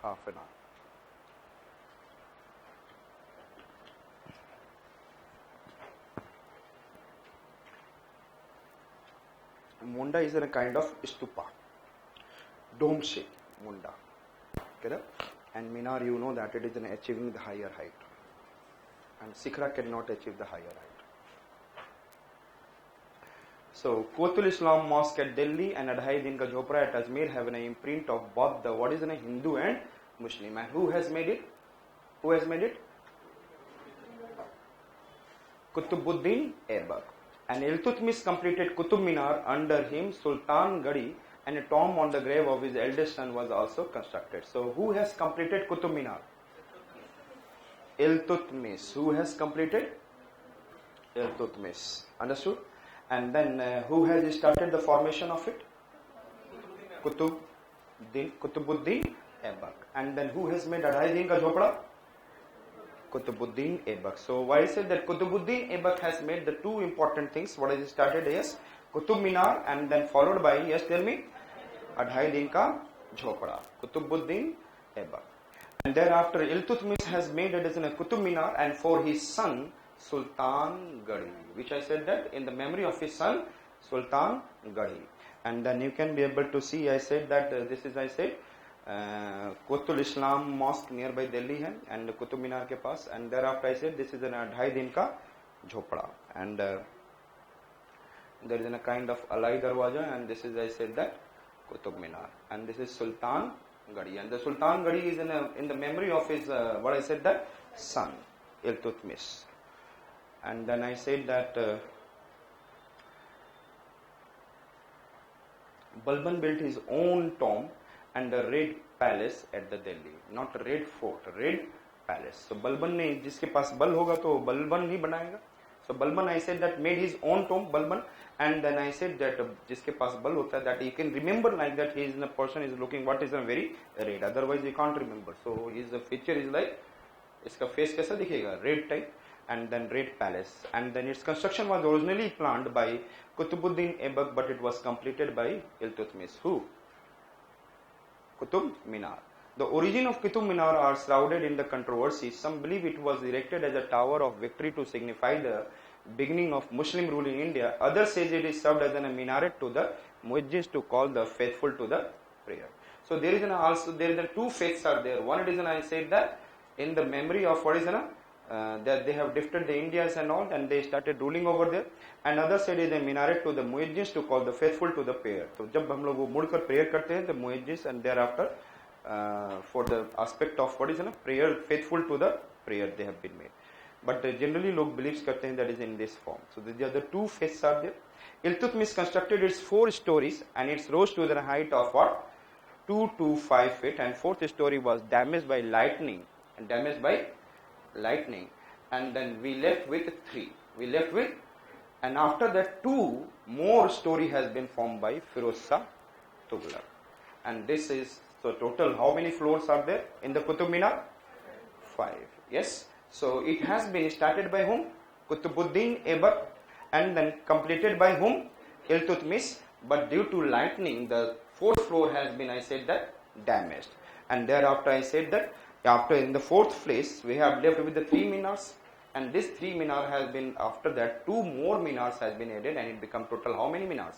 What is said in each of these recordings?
half an hour. Munda is a kind of stupa, dome shape, Munda. Correct? And Minar, you know that it is an achieving the higher height. And Sikhra cannot achieve the higher height. So, Quwwatul Islam Mosque at Delhi and Adhai Din Ka Jhopra at Ajmer have an imprint of both the, what is a Hindu and Muslim. And who has made it? Who has made it? Qutbuddin Aibak. And Iltutmish completed Qutub Minar under him, Sultan Gadi, and a tomb on the grave of his eldest son was also constructed. So, who has completed Qutub Minar? Iltutmish. Who has completed? Iltutmish. Understood? And then who has started the formation of it? Qutbuddin Aibak. And then who has made Adhai Din Ka Jhopra? Qutbuddin Aibak. So why I said that Qutbuddin Aibak has made the two important things. What is started is Qutub Minar and then followed by, yes, tell me, Adhai Din Ka Jhopra. Qutbuddin Aibak. And thereafter Iltutmish has made it as a Qutub Minar and for his son Sultan Gadi, which I said that in the memory of his son Sultan Gadi. And then you can be able to see, I said that this is, I said, Quwwatul Islam Mosque nearby Delhi hai, and Qutub Minar ke paas, and thereafter I said this is an Adhai Din Ka Jhopra, and there is a kind of Alai Darwaja, and this is, I said that, Qutub Minar, and this is Sultan Gadi, and the Sultan Gadi is in the memory of his, what I said that, son, Iltutmish. And then I said that Balban built his own tomb and the Red Palace at the Delhi, not Red Fort, Red Palace. So Balban ने जिसके पास बल होगा तो बलबन ही बनाएगा. So Balban, I said that, made his own tomb, Balban, and then I said that जिसके पास बल होता है, that you can remember like that he is a person is looking what is a very red, otherwise you can't remember. So his feature is like, इसका face कैसा दिखेगा, red type, and then Red Palace, and then its construction was originally planned by Qutbuddin Aibak, but it was completed by Iltutmish. Who? Qutub Minar. The origin of Qutub Minar are shrouded in the controversy. Some believe it was erected as a tower of victory to signify the beginning of Muslim rule in India. Others say it is served as a minaret to the muezzins to call the faithful to the prayer. So there is two faiths are there. One, it is I said that in the memory of what is that they have drifted the Indias and all, and they started ruling over there. And other side is a minaret to the muezzins to call the faithful to the prayer. So जब हम लोग वो मुड़कर prayer करते हैं, the muezzins, and thereafter for the aspect of what is prayer, faithful to the prayer they have been made. But generally लोग believes करते हैं that is in this form. So the other two faiths are there. Iltutmish constructed its 4 stories and it rose to the height of what? 225 feet, and 4th story was damaged by lightning, and then we left with 3. And after that 2 more story has been formed by Firoz Shah Tughlaq. And this is, so total how many floors are there in the Qutub Minar? 5. Yes. So it has been started by whom? Qutbuddin Aibak, and then completed by whom? Iltutmish. But due to lightning, the 4th floor has been, I said that, damaged. And thereafter I said that after in the 4th place we have left with the 3 minars, and this 3 minar has been, after that 2 more minars has been added, and it become total how many minars?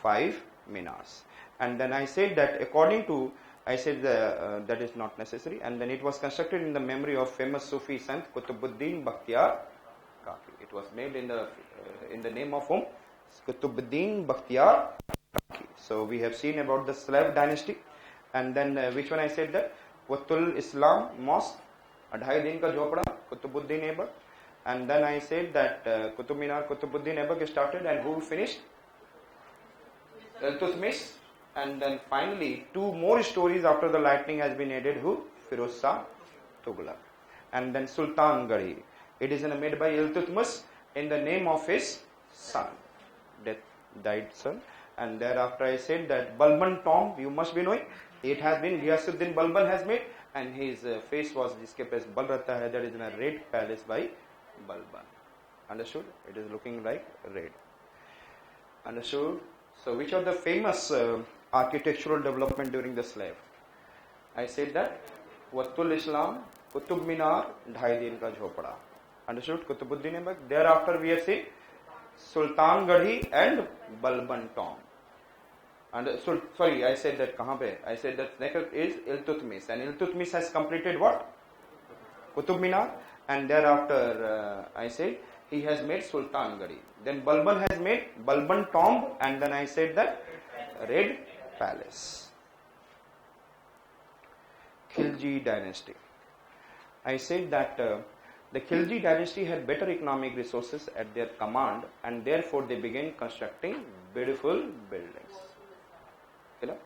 5 minars. And then I said that according to, I said that is not necessary, and then it was constructed in the memory of famous Sufi Sant Qutbuddin Bakhtiyar Kaki. It was made in the name of whom? Qutbuddin Bakhtiyar Kaki. So we have seen about the Slav dynasty, and then which one I said that? Quwwatul Islam Mosque, Adhai Din Ka Jhopra, Qutbuddin Aibak, and then I said that Qutub Minar, Qutbuddin Aibak started, and who finished? Iltutmish, and then finally 2 more stories after the lightning has been added. Who? Firoz Shah Tughlaq, and then Sultan Gadi. It is made by Iltutmish in the name of his son, died son, and thereafter I said that Balban tomb, you must be knowing. It has been Ghiyasuddin Balban has made, and his face was jiske pe bal rehta hai, that is in a Red Palace by Balban. Understood? It is looking like red. Understood? So which are the famous architectural development during the Slav? I said that Quwwatul Islam, Qutub Minar, 2.5 दिन का झोपड़ा. Understood? Qutubuddin Aibak. Thereafter we have seen Sultan Garhi and Balban tomb. And sorry, I said that kahan pe? I said that next is Iltutmish, and Iltutmish has completed what? Qutub Minar, and thereafter I said he has made Sultan Garhi. Then Balban has made Balban tomb, and then I said that Red Palace. Khilji dynasty. I said that the Khilji dynasty had better economic resources at their command, and therefore they began constructing beautiful buildings. You know?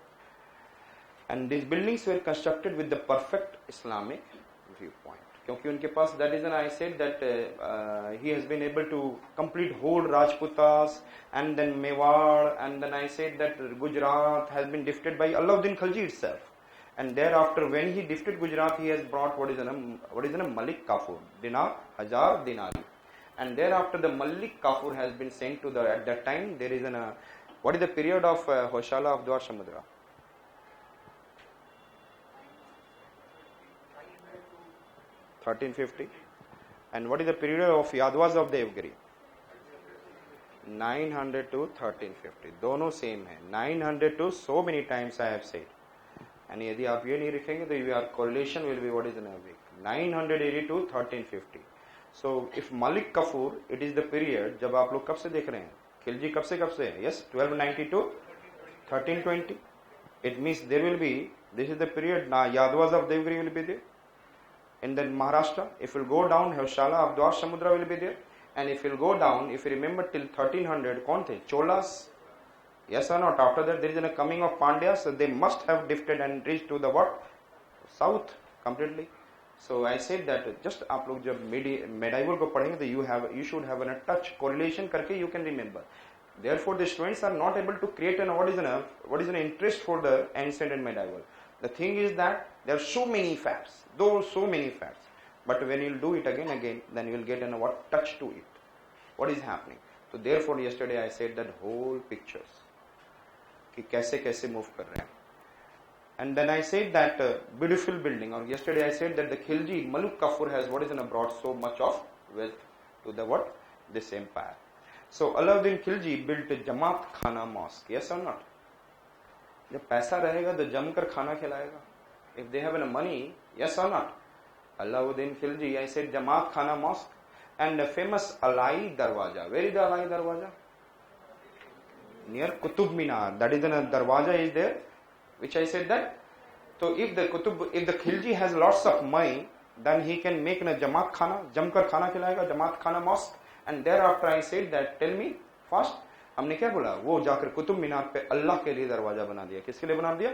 And these buildings were constructed with the perfect Islamic viewpoint. क्योंकि उनके पास, that is, and I said that he has been able to complete whole Rajputas, and then Mewar, and then I said that Gujarat has been gifted by Alauddin Khalji itself. And thereafter, when he gifted Gujarat, he has brought what is a Malik Kafur, dinar, Hajar dinari. And thereafter, the Malik Kafur has been sent to the, at that time, there is what is the period of Hoshala of Dwar Samudra? 1350. And what is the period of Yadwas of Devgiri? 900 to 1350. दोनों same है. 900 to so many times I have said. And यदि आप ये नहीं रखेंगे तो your correlation will be what is in a week. 980 to 1350. So if Malik Kafur, it is the period जब आप लोग कब से देख रहे हैं? खिलजी कब से है? Yes, 1290 to 1320. It means there will be, this is the period now Yadwas of Devgiri will be there. In the Maharashtra, if you go down, Hoshala of Dwar Samudra will be there. And if you go down, if you remember till 1300, कौन थे? Cholas. Yes or not? After that, there is a coming of Pandyas, so they must have drifted and reached to the what? South completely. So I said that just आप लोग जब medieval को पढ़ेंगे तो you should have a touch correlation करके you can remember. Therefore, the students are not able to create what is an interest for the ancient and medieval. The thing is that there are so many facts, but when you do it again, then you will get what touch to it. What is happening? So therefore, yesterday I said that whole pictures. कि कैसे move कर रहे हैं. And then I said that beautiful building. Or yesterday I said that the Khilji Malik Kafur has brought so much of wealth to the this empire. So Alauddin Khilji built a Jamaat Khana mosque. Yes or not? जब पैसा रहेगा तो जमकर खाना खिलाएगा. If they have money, yes or not? Alauddin Khilji, I said Jamaat Khana mosque and the famous Alai Darwaja. Where is the Alai Darwaja? Near Qutub Minar. That is the Darwaja is there, which I said that. So if the Khilji has lots of money, then he can make a Jamaat Khana, Jamkar Khana खिलाएगा, Jamaat Khana mosque. And thereafter I said that, tell me first, हमने क्या बोला? वो जाकर कुतुब मीनार पे अल्लाह के लिए दरवाजा बना दिया. किसके लिए बना दिया?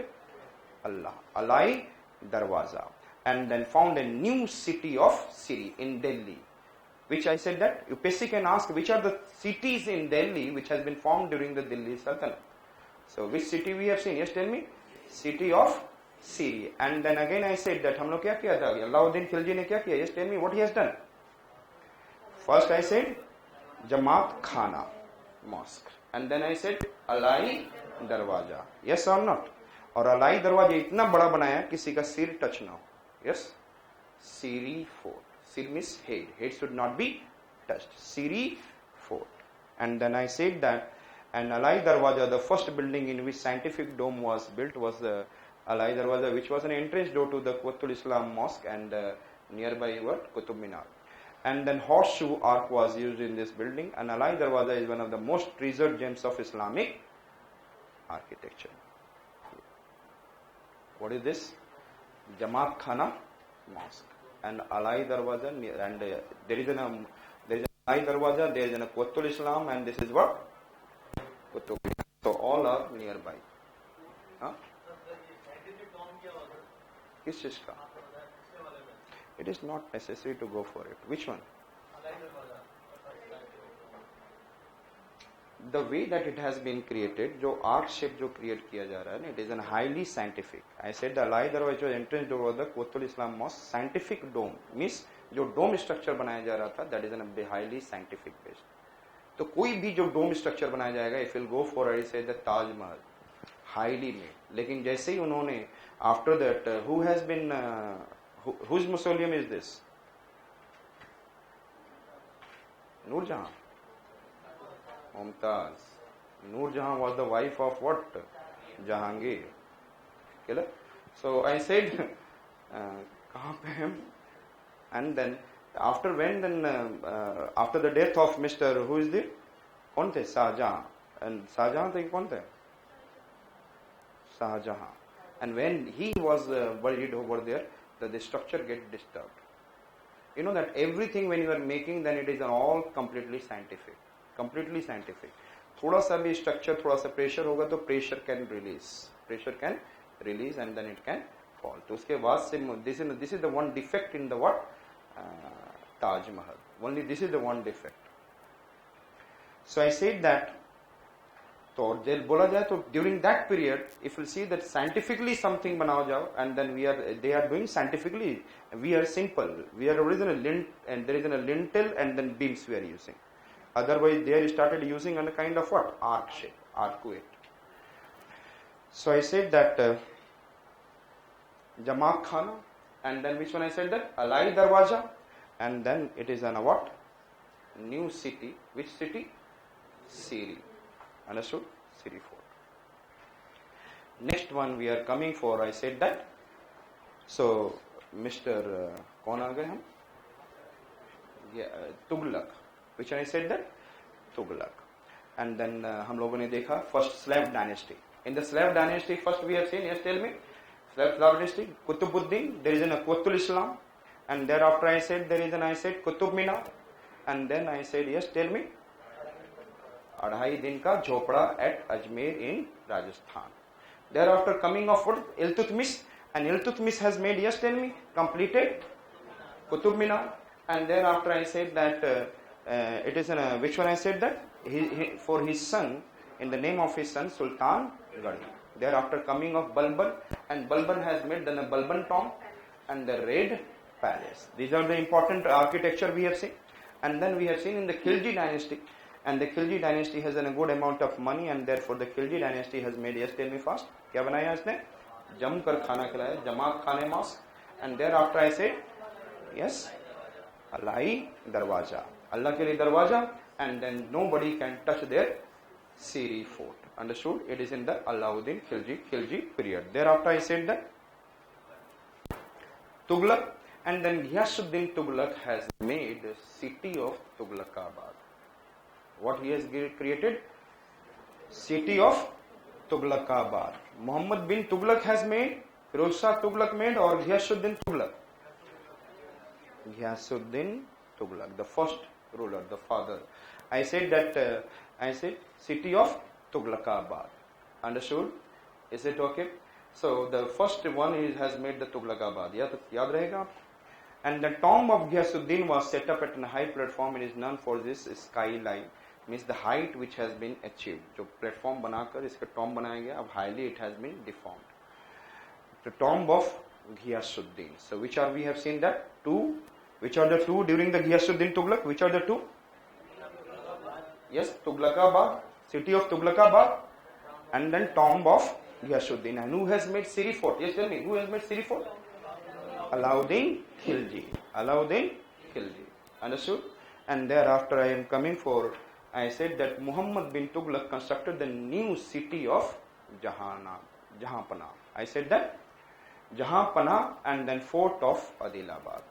अल्लाह. Alai Darwaza. And then found a new city of Siri in Delhi. Which I said that you basically can ask which are the cities in Delhi which has been formed during the Delhi Sultanate. So which city we have seen? Yes, tell me. City of Siri. And then again I said that हम लोग क्या किया था? Alauddin Khilji ने क्या किया? Yes, tell me what he has done. First I said Jamaat Khana mosque. And then I said Alai Darwaja. Yes or not? और Alai Darwaja इतना बड़ा बनाया किसी का सिर टच ना हो. Yes. Siri Fort. Sir means head. Head should not be touched. Siri Fort. And then I said that, and Alai Darwaja, the first building in which scientific dome was built was the Alai Darwaja, which was an entrance door to the Quwwatul Islam mosque and nearby Qutub Minar. And then horseshoe arc was used in this building, and Alai Darwaza is one of the most treasured gems of Islamic architecture. What is this? Jamaat Khana mosque. And Alai Darwaja, and there is an Alai Darwaja, there is a Qutub Islam, and this is what? Qutub. So all are nearby. Huh? किस चीज का? It is not necessary to go for it. Which one? The way that it has been created, जो arc shape जो create किया जा रहा है, it is an highly scientific. I said the Alai Darwaja entrance door of the Qutub Islam mosque, scientific dome means जो dome structure बनाया जा रहा था, that is a highly scientific based. तो कोई भी जो dome structure बनाया जाएगा, if you'll go for it, say the Taj Mahal, highly made. लेकिन जैसे ही उन्होंने after that who has been whose mausoleum is this? Noor Jahan. Mumtaz. Noor Jahan was the wife of what? Jahangir. Clear? So I said, कहाँ पे हम? And then after when then after the death of Mr. who is the कौन थे? Shahjahan. And Shahjahan थे कौन थे? Shahjahan. And when he was buried over there, the structure get disturbed. You know that everything when you are making, then it is all completely scientific. Completely scientific. थोड़ा सा भी structure, थोड़ा सा pressure होगा तो pressure can release. Pressure can release and then it can fall. तो उसके बाद से this is the one defect in the what? Taj Mahal. Only this is the one defect. So I said that. तो जब बोला जाए तो during that period, if you see that scientifically something बनाओ जाओ, and then they are doing scientifically, we are simple, we are original lint, and there is a lintel and then beams we are using. Otherwise, they started using a kind of what? Arc shape, arcuate. So I said that Jamaat Khana, and then which one I said that? Alai Darwaja, and then it is an what? New city. Which city? Siri. Understood? Siri Fort. Next one we are coming for, I said that. So, Mr. कौन आ गए हम? Tughlaq. Which one I said that? Tughlaq. And then हम लोगों ने देखा first Slav dynasty. In the Slav dynasty, first we have seen, yes, tell me. Slav dynasty, Qutubuddin, there is a Qutul Islam. And thereafter I said, I said Qutub Minar. And then I said, yes, tell me. 2.5 दिन का झोपड़ा at Ajmer in Rajasthan. Thereafter coming of what? Iltutmish, and Iltutmish has made, yes, tell me, completed Qutub Minar. And thereafter I said that it is which one I said that? For his son, in the name of his son, Sultan Gadi. Thereafter coming of Balban, and Balban has made then a Balban tomb and the Red Palace. These are the important architecture we have seen. And then we have seen in the Khilji dynasty. And the Khilji dynasty has a good amount of money, and therefore the Khilji dynasty has made, yes, tell me fast, क्या बनाया इसने? जम कर खाना खिलाया, जमात खाने mosque. And thereafter I said, yes, Alai Darwaja. Allah के लिए दरवाजा, and then nobody can touch their Siri fort. Understood? It is in the Alauddin Khilji period. Thereafter I said that Tughlaq, and then Ghiyasuddin Tughlaq has made the city of Tughlaqabad. What he has created? City of Tughlaqabad. Muhammad bin Tughlaq has made, Firoz Shah Tughlaq made, or Ghiyasuddin Tughlaq? Ghiyasuddin Tughlaq, the first ruler, the father. I said that, I said city of Tughlaqabad. Understood? Is it okay? So the first one has made the Tughlaqabad. Yaad rahega? And the tomb of Ghiyasuddin was set up at a high platform. It is known for this skyline. Means the height which has been achieved. जो platform बनाकर इसका tomb बनाया गया, अब highly it has been deformed. The tomb of Ghiyasuddin. So which are we have seen that? Two. Which are the two during the Ghiyasuddin Tughlaq? Which are the two? Yes, Tughlaqabad, city of Tughlaqabad, and then tomb of Ghiyasuddin. And who has made Siri Fort? Yes, tell me, who has made Siri Fort? Alauddin Khilji. Alauddin Khilji. Understood? And thereafter I am coming for, I said that Muhammad bin Tughlaq constructed the new city of Jahanpana. I said that Jahanpana and then fort of Adilabad.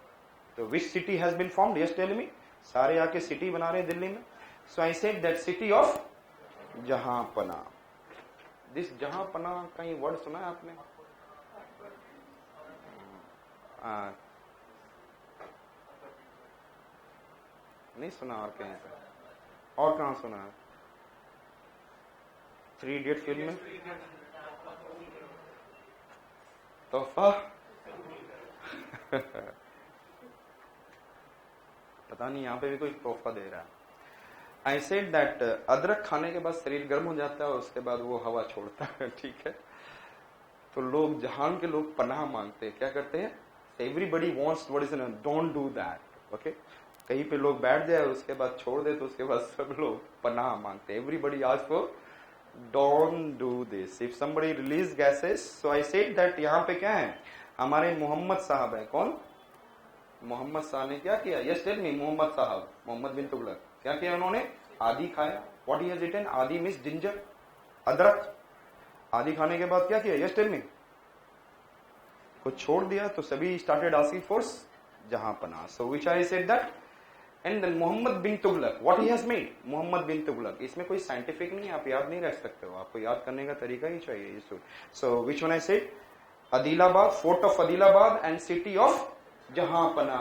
So which city has been formed? Yes, tell me. सारे आके city बना रहे हैं दिल्ली में. So I said that city of Jahanpana. This Jahanpana कहीं word सुना है आपने? नहीं सुना और कहीं पे? और कहाँ सुना है? 3 Idiot फिल्म में? तोहफा? पता नहीं यहाँ पे भी कोई तोहफा दे रहा है. I said that अदरक खाने के बाद शरीर गर्म हो जाता है और उसके बाद वो हवा छोड़ता है. ठीक है? तो लोग जहान के लोग पनाह मांगते हैं. क्या करते हैं? Everybody wants what is don't do that. Okay? कहीं पे लोग बैठ जाए उसके बाद छोड़ दे तो उसके बाद सब लोग पनाह मांगते हैं. Everybody asks for Don't do this. If somebody release gases, so I said that यहाँ पे क्या है, हमारे मोहम्मद साहब है. कौन? मोहम्मद साहब ने क्या किया? Yes, tell me. मोहम्मद साहब, मोहम्मद बिन तुगलक, क्या किया उन्होंने? आदि खाया. What he has eaten? आदि means ginger, अदरक. आदि खाने के बाद क्या किया? Yes, tell me. कुछ छोड़ दिया तो सभी started asking for Jahanpanah. So which I said that. And then Mohammad bin Tughlaq, what he has made? Mohammad बिन तुगलक. इसमें कोई साइंटिफिक नहीं है, आप याद नहीं रख सकते हो, आपको याद करने का तरीका ही चाहिए. So which one I said? Adilabad, fort of Adilabad and city of जहांपना.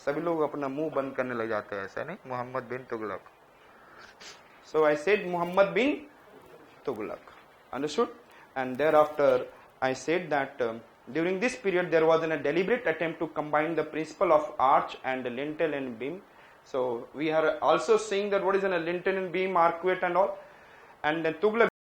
सभी लोग अपना मुंह बंद करने लग जाते हैं, ऐसा नहीं? मोहम्मद बिन Tughlaq. So I said Muhammad bin Tughlaq. Understood? And thereafter I said that during this period there was a deliberate attempt to combine the principle of arch and lintel and beam. So we are also seeing that what is a lintel and beam, arcuate and all. And then Tughlaq